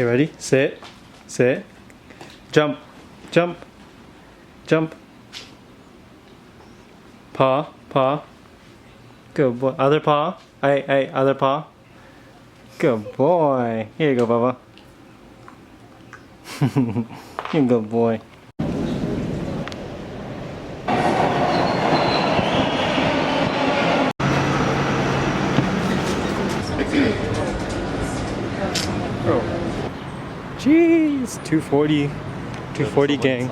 Okay, ready? Sit. Sit. Jump. Jump. Jump. Paw. Paw. Good boy. Other paw. Hey, other paw. Good boy. Here you go, Bubba. You're a good boy. Jeez, 240 gang.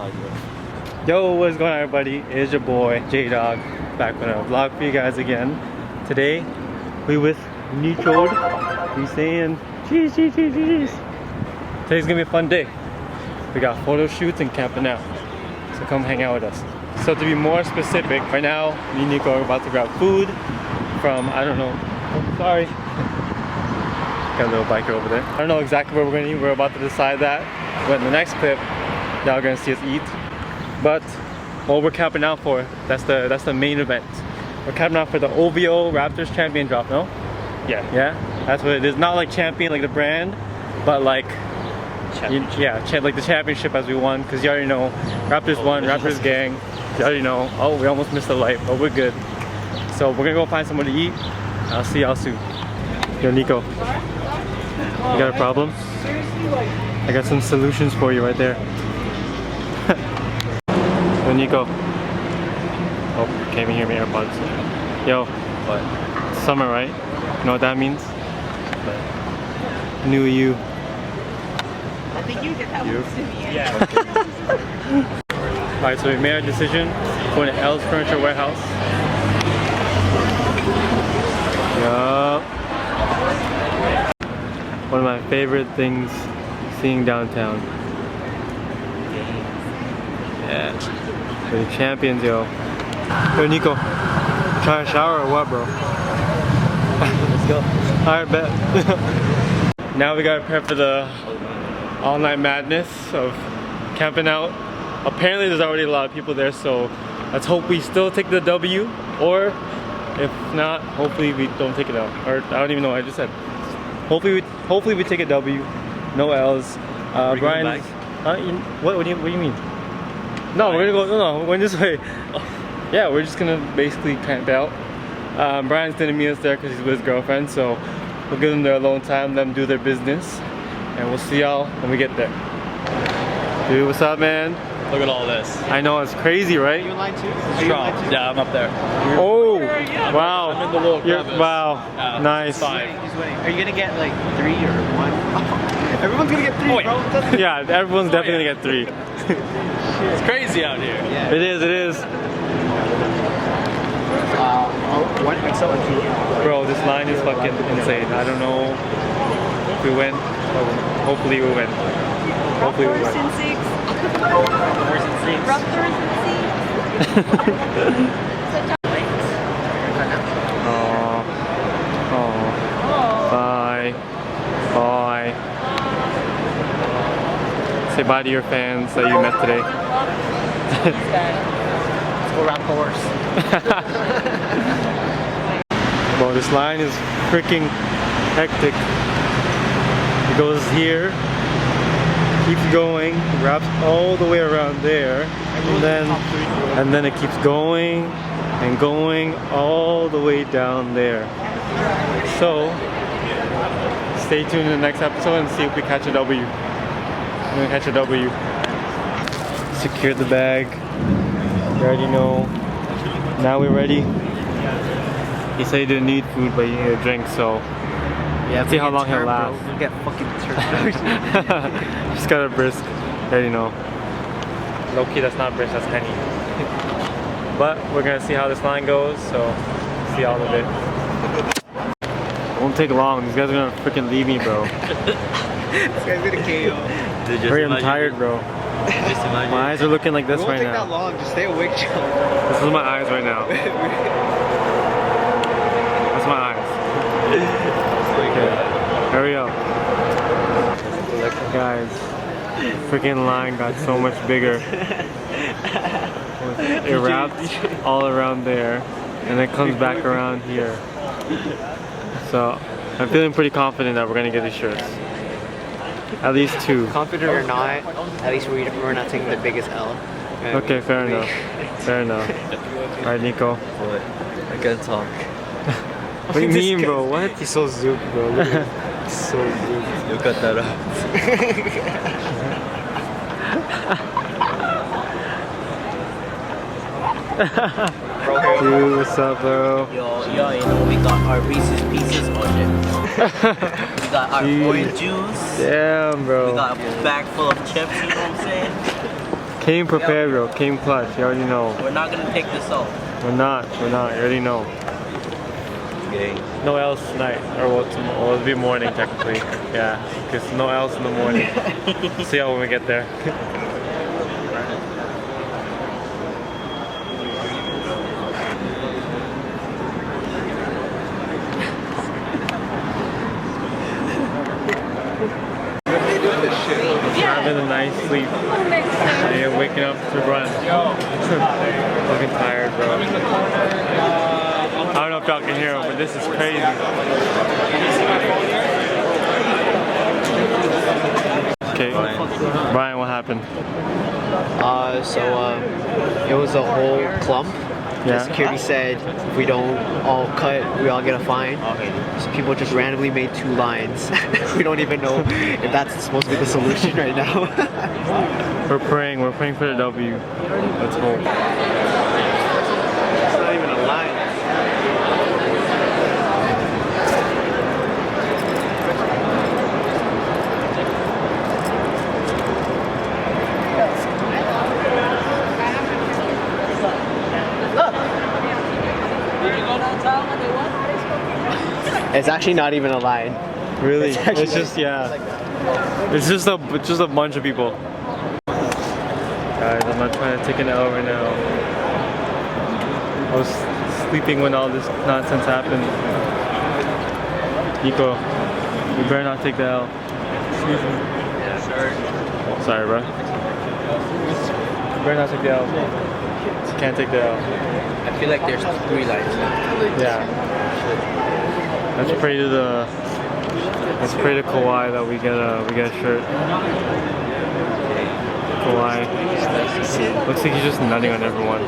Yo, what's going on, everybody? It's your boy J-Dog back with a vlog for you guys again. Today we with Nico. He's saying jeez. Today's gonna be a fun day. We got photo shoots and camping out, so come hang out with us. So to be more specific, right now me and Nico are about to grab food from, I don't know, oh, sorry, got a little biker over there. I don't know exactly where we're gonna eat. We're about to decide that, but in the next clip y'all gonna see us eat. But what we're camping out for, that's the main event. We're camping out for the OVO Raptors champion drop, no? Yeah, that's what it is. Not like champion like the brand, but like like the championship as we won, because you already know Raptors won, Raptors gang. You already know. Oh, we almost missed the light, but we're good. So we're gonna go find somewhere to eat. I'll see y'all soon. Yo, Nico, you got a problem? I got some solutions for you right there. Yo, Nico. Oh, can't even hear me AirPods. Yo, what? It's summer, right? You know what that means? What? New you. I think you did that one to me. Yeah. Alright, so we made our decision. Going to L's Furniture Warehouse. Yup. One of my favorite things seeing downtown. Yeah. We're the champions, yo. Yo, Nico. Trying to shower or what, bro? Let's go. Alright, bet. Now we gotta prepare for the all-night madness of camping out. Apparently there's already a lot of people there, so let's hope we still take the W, or if not, hopefully we don't take it out. Or I don't even know what I just said. Hopefully we take a W, no L's. Brian, what do you mean? No, we're gonna go. No, we're going this way. Yeah, we're just gonna basically camp out. Brian's gonna meet us there because he's with his girlfriend, so we'll give them their alone time, let them do their business, and we'll see y'all when we get there. Dude, what's up, man? Look at all this. I know, it's crazy, right? You in line too? Strong. Yeah, I'm up there. Oh, wow. I'm in the little crevice. Wow, Yeah, nice. He's winning. Are you gonna get like 3 or 1? Everyone's gonna get 3, bro. Yeah, everyone's definitely gonna get 3. It's crazy out here. Yeah. It is. One XL and 2. Bro, this line is fucking insane. I don't know if we win, but hopefully we win. Hopefully we win. Raptors in 6. Bye. Say bye to your fans that you met today. Let's go around the horse. Bro, this line is freaking hectic. It goes here, keeps going, wraps all the way around there, and then it keeps going and going all the way down there. So stay tuned in the next episode and see if we catch a W. We're gonna catch a W. Secure the bag. You already know. Now we're ready. He said he didn't need food, but he needed a drink, so yeah, see how long he'll last. We'll get fucking turned. Just got a brisk. You already know. Low key, that's not brisk, that's Henny. But we're gonna see how this line goes, so see y'all in a bit. It won't take long. These guys are gonna freaking leave me, bro. This guy's gonna KO. Hurry, I'm tired, bro. My eyes are looking like this right now. It won't take that long. Just stay awake, Joe. This is my eyes right now. That's my eyes. Okay, hurry up. Guys, freaking line got so much bigger. It wrapped all around there, and it comes back around here. So I'm feeling pretty confident that we're gonna get these shirts. At least 2. Confident or not, at least we're not taking the biggest L. Okay, fair enough. Fair enough. Alright, Nico. What? I can talk. What do you mean, bro? What? He's so zooped, bro. Look at him. He's so zooped. You cut that out. Dude, what's up, bro? Yo, you know we got our Reese's Pieces on it. We got our Jeez. orange juice. Damn, We bro. got a bag full of chips, you know what I'm saying? Came prepared, bro. Came clutch. You already know. We're not gonna take this off. We're not. You already know. No else tonight. Or well, tomorrow. It'll be morning, technically. Yeah. Because no else in the morning. See how when we get there. Having a nice sleep. And waking up to run. Fucking tired, bro. I don't know if y'all can hear him, but this is crazy. Okay, Brian, what happened? It was a whole clump. Yeah. Security said if we don't all cut, we all get a fine. So people just randomly made 2 lines. We don't even know if that's supposed to be the solution right now. We're praying for the W. Let's hope. It's not even a line. It's actually not even a line. Really? actually- It's just, yeah. It's just a bunch of people. Guys, I'm not trying to take an L right now. I was sleeping when all this nonsense happened. Nico, you better not take the L. Yeah, sure. Sorry, bro. You better not take the L. You can't take the L. I feel like there's 3 lines now. Yeah. Let's pray to Kawhi that we get a shirt. Kawhi. Looks like he's just nutting on everyone.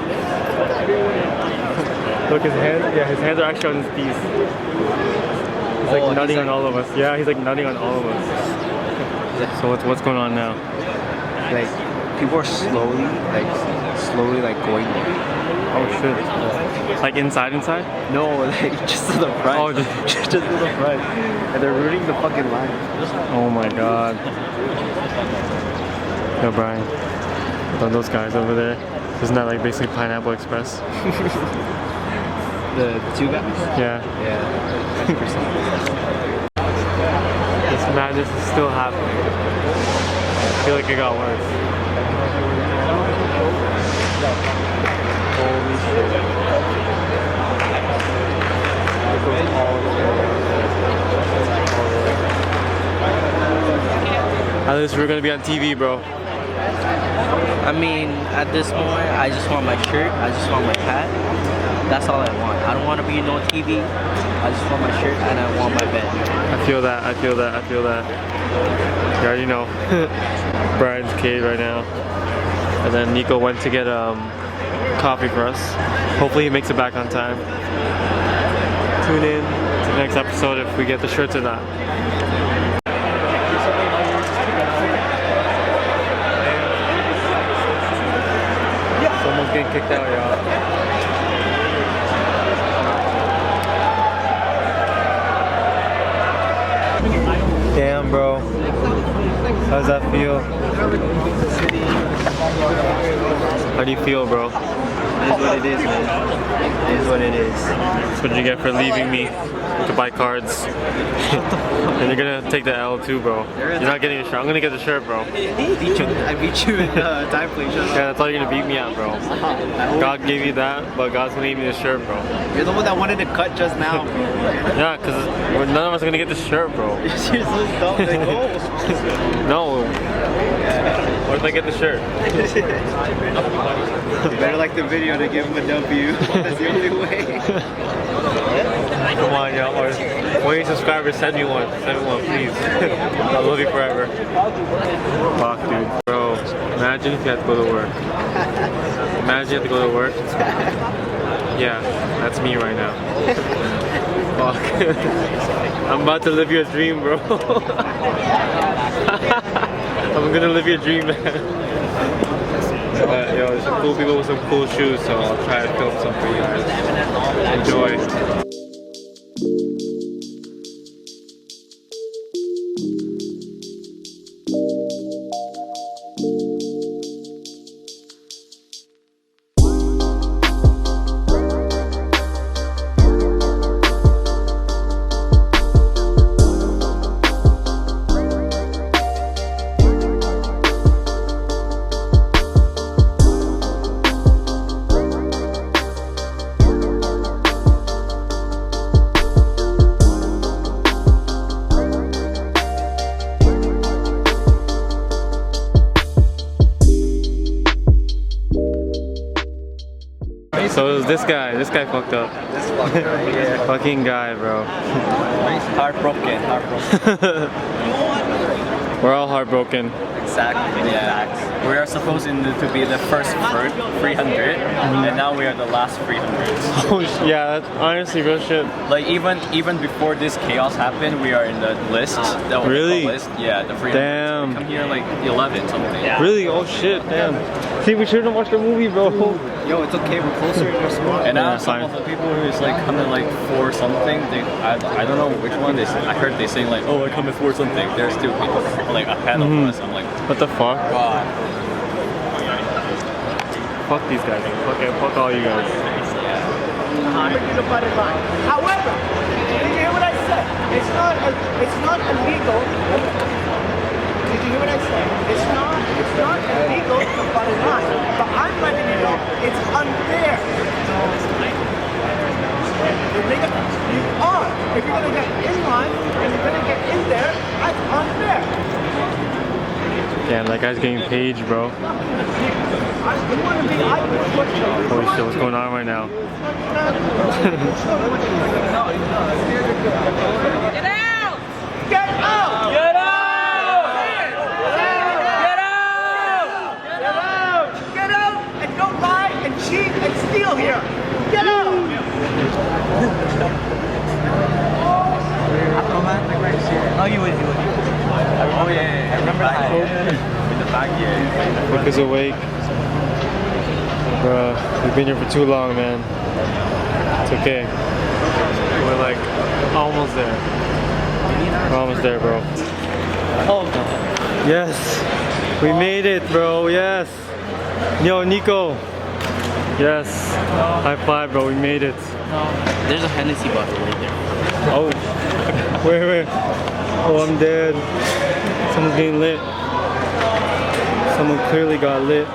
Look, his hands are actually on his knees. He's like nutting on all of us. Yeah, he's like nutting on all of us. So what's going on now? Like people are slowly going. Oh shit. Like inside? No, like just to the front. Oh, just to the front. And they're ruining the fucking line. Oh my god. Yo, Brian. Those guys over there. Isn't that like basically Pineapple Express? The 2 guys? Yeah. Yeah. This madness is still happening. I feel like it got worse. Holy shit. It goes all the way. At least we're gonna be on TV, bro. I mean, at this moment, I just want my shirt, I just want my hat. That's all I want. I don't want to be on TV. I just want my shirt and I want my bed. I feel that. You already know. Brian's cave right now. And then Nico went to get coffee for us. Hopefully he makes it back on time. Tune in to the next episode if we get the shirts or not. Someone's getting kicked out, y'all. Damn, bro. How does that feel? How do you feel, bro? It is what it is, man. It is what it is. That's what you get for leaving me to buy cards. And you're gonna take the L too, bro. You're not getting a shirt. I'm gonna get the shirt, bro. I beat you in time play. Yeah, that's all you're gonna beat me at, bro. God gave you that, but God's gonna give me the shirt, bro. You're the one that wanted to cut just now. Yeah, because none of us are gonna get the shirt, bro. You're so dumb. Like, oh. No. What if I get the shirt? You better like the video to give him a W. That's the only way. Come on, yo. Or 20 subscribers, send me one. Send me one, please. I love you forever. Fuck, dude. Bro, imagine if you had to go to work. Imagine you have to go to work. Yeah, that's me right now. Fuck. I'm about to live your dream, bro. I'm gonna live your dream, man. But yo, there's some cool people with some cool shoes, so I'll try to film some for you guys. Enjoy. So it was this guy fucked up. This fucker right here. Fucking guy, bro. Heartbroken. We're all heartbroken. Exactly. Yeah. We are supposed to be the first 300, and now we are the last 300. Oh yeah, that's honestly real shit. Like even before this chaos happened, we are in the list. The Really? list. Yeah, the 300. Damn. We come here like 11 something. Yeah. Really? Oh shit, damn. See, we shouldn't watch the movie, bro. Yo, it's okay, we're closer to our spot. And now Yeah, some fine. of the people who is like coming like for something, I don't know which one they say. I heard they saying like, oh, I come for something. There's still people like ahead of us. I'm like, What the fuck? God. Fuck these guys. Fuck all you guys. However, did you hear what I said? It's not illegal. Did you hear what I said? It's not illegal to butt in line. But I'm letting you know it's unfair. You are. If you're gonna get in line and you're gonna get in there, that's unfair. Damn, that guy's getting paged, bro. Holy shit, what's going on right now? Get out! Get out! Get out! Get out and don't lie and cheat and steal here. Get out! Oh, you would. Oh yeah, I remember that. With the back here. Nick is awake. Bruh, we've been here for too long, man. It's okay. We're like almost there. We're almost there, bro. Oh no. Yes, we made it, bro. Yes. Yo, Nico. Yes. High five, bro. We made it. There's a Hennessy bottle right there. Oh. Where? Oh, I'm dead. Someone's getting lit. Someone clearly got lit.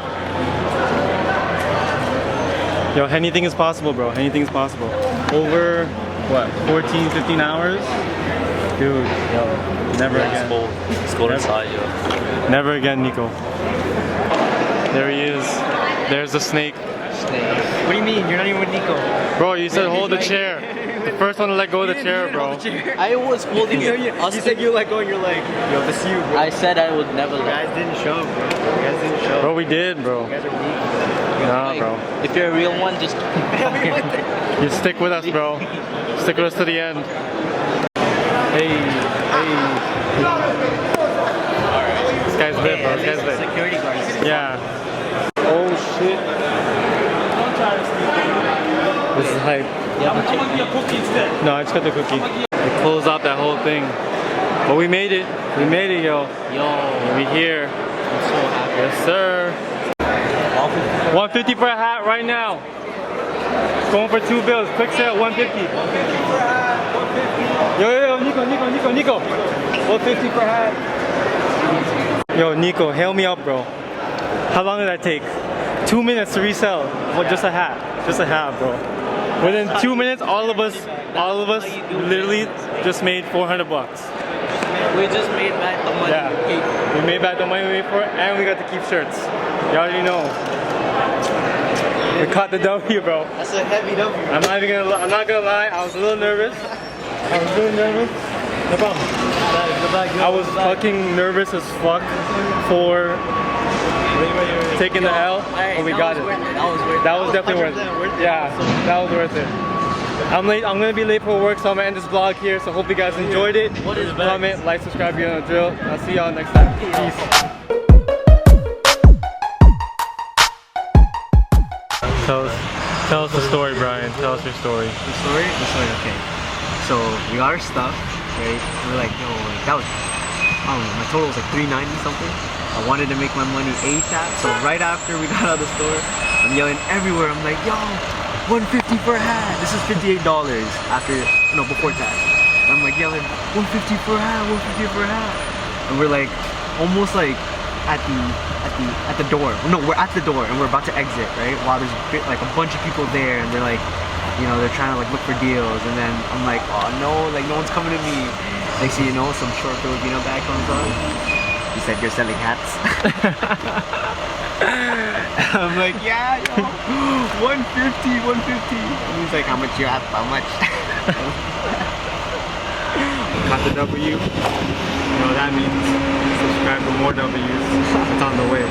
Yo, anything is possible, bro. Anything is possible. Over, what, 14, 15 hours? Dude, yo, never again. It's cold inside, yo. Never again, Nico. There he is. There's the snake. What do you mean? You're not even with Nico. Bro, you said hold the chair. The first one to let go of the chair, bro. I was holding it. You said you let go and you're like, yo, this is you, bro. I said I would never You let. guys didn't show, bro. You guys didn't show. Bro, we did, bro. You guys are weak. Nah, Like, bro. if you're a real one, just. You stick with us, bro. Stick with us to the end. Hey. This guy's lit, bro. This guy's lit. Security guards. Yeah. Oh shit. This is hype. No, I just got the cookie. We closed out that whole thing. But we made it. We made it, yo. Yo, We here. I'm so happy. Yes, sir. 150 for a hat right now. Going for 2 bills. Quick sale, 150. Yo, Nico. 150 per hat. Yo, Nico, hail me up, bro. How long did that take? 2 minutes to resell. Well, just a hat. Just a hat, bro. Within 2 minutes, all of us literally just made 400 bucks. We just made back the money. Yeah. We made back the money we made for it, and we got to keep shirts. You already know. We caught the W, bro. That's a heavy W. I'm not gonna lie, I was a little nervous. No problem. I was fucking nervous as fuck for taking the L, but we got it. That was definitely worth it. Yeah, that was worth it. I'm gonna be late for work, so I'm gonna end this vlog here. So hope you guys enjoyed it. Comment, like, subscribe, you know the drill. I'll see y'all next time. Peace. Tell us the story, Brian. Tell us your story. The story, okay. So we got our stuff, right? And we're like, yo, that was, I don't know, my total was like $390 something. I wanted to make my money ASAP, so right after we got out of the store, I'm yelling everywhere. I'm like, yo, $150 for a hat. This is $58 after, before tax. And I'm like yelling, $150 for a hat, $150 for a hat. And we're like, almost like at the door. No, we're at the door and we're about to exit, right? While there's like a bunch of people there and they're like, they're trying to like look for deals. And then I'm like, oh no, like no one's coming to me. Next thing you know, some short Filipino guy comes on. He said, you're selling hats? I'm like, yeah, yo, 150. And he's like, how much you have? How much? Got the W. You know what that means. Subscribe for more W's. It's on the way.